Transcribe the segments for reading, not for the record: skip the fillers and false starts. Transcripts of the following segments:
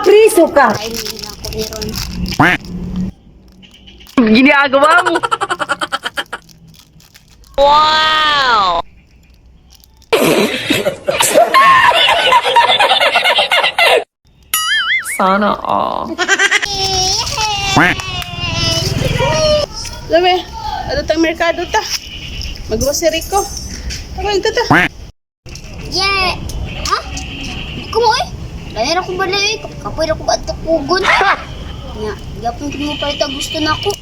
Mapriso ka! Ay, hindi na ako meron. Ginagawa mo. Wow! Sana all. Labi, ato tang merkado ta. Mag-grocery ko. Ako ito ta. Yeah! Ha? Hindi ko mo eh. Dahil ako ba eh. Kapoy ako ba ito kugon? Nga, gapon ko mo pa ito gusto na ako.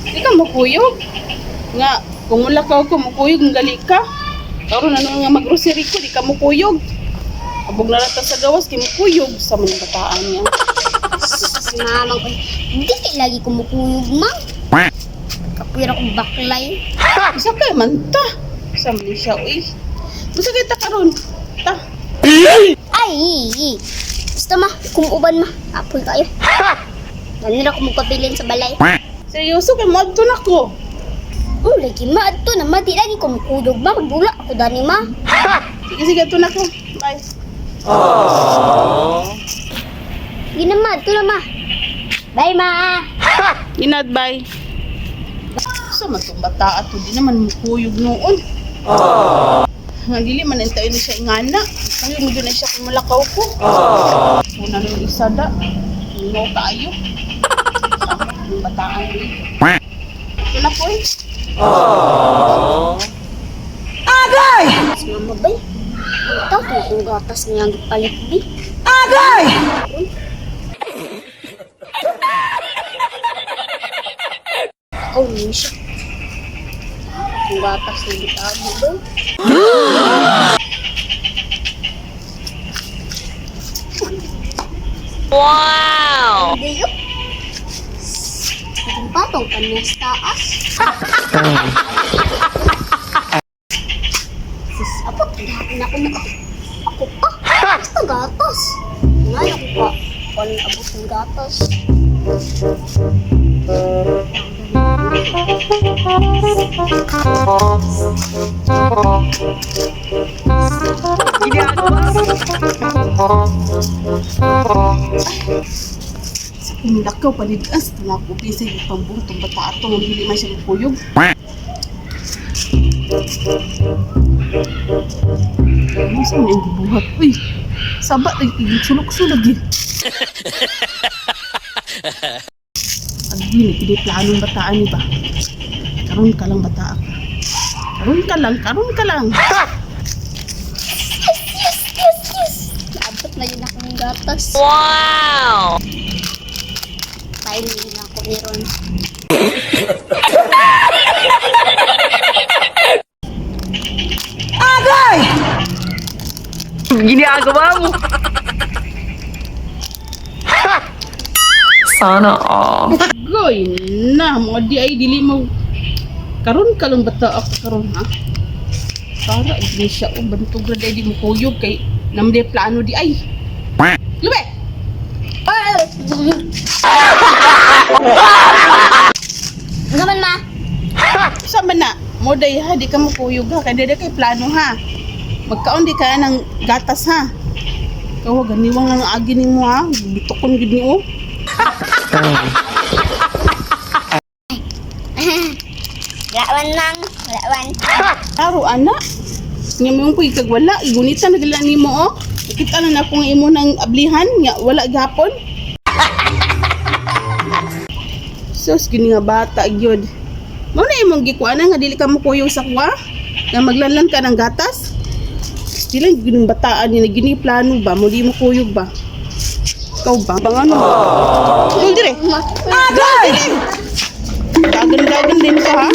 Di ka mukuyog. Nga, kung mulakaw ko, mukuyog, ang gali ka. Karon ano nga mag-grocery ko, di ka mukuyog. Abog na lang ta sa gawas, kay mukuyog sa mga bataan niya. Si mama ko, hindi kayo lagi kumukuyog, ma'am. Kapoy ako baklay. Isa kay man ta. Sa Malaysia, uy. Masa kay ta karon? Ta. Ay! Basta ma, kumuuban ma. Apoy kayo. Ganun ako magpabilin sa balay. Seryoso kay moadto na ko. Oh, lagi ma, ato na ma. Di lagi kumukudog ma. Magbula ako dani ma. Sige, sige, ato na ko. Bye. Hindi na ma, ato na ma. Bye ma. Inad, bye. Sa man itong bata ato, di naman mukuyog noon. Nga dili man entay ni siya ingana. Ngayon mo na siya kung malakaw ko. Una nung isa da. No tayo. Ang bataan ko. Ito na po eh. Agay! Si mama bay. Ito, kung gatas nga ang palit di. Agay! Oh, yun siya. Kung gatas na gitago ba? Wow! Hindi yun. Ang patong kanyang taas. Sis, apot, lahat na ako na. Ako pa. Basta gatas. Ngayon ako pa. Walang abot ng gatas. Ginagawa mo. Kung lakaw paligas, tanako pisay yung pambong itong bata ato. Hindi man siya mukuyog. Ano sa mga yung bubuhat? Uy, sabat lagi sulok-sulog eh. Agwin, hindi planong bataan ni ba? Karon ka lang bata ka. Karon ka lang. Naabot na yun ako ng gatas. Wow! Tayo na ako ni Ron. Agay! Ginagawa mo. Sana all. Goy na, mo di ay dili mo. Karon ka lang bata ako karon ha. Para hindi siya o bantog ra di mo kuyog kay namde plano di ay. Lube. Ano man ma? Sa man na, mo day ha di ka mo kuyog ha kay dede kay plano ha. Magkaon di ka ng gatas ha. Kawa ganiwang lang agi nimo ha. Bitukon gid ni o. Lawan lang. Lawan. Taro ana. Nga mo koy kag wala igunita na gila nimo o. Kita na na kung imo nang ablihan nga wala gihapon. Sus gini nga bata gyud. Mao na imong gikuana nga dili ka mo kuyog sa kuha. Nga maglanlan ka ng gatas. Sila ginong bataan ni gini plano ba mo di mo kuyog ba? Ikaw ba? Bangano mo? Dul dire. Agay! Dagan-dagan din ka ha.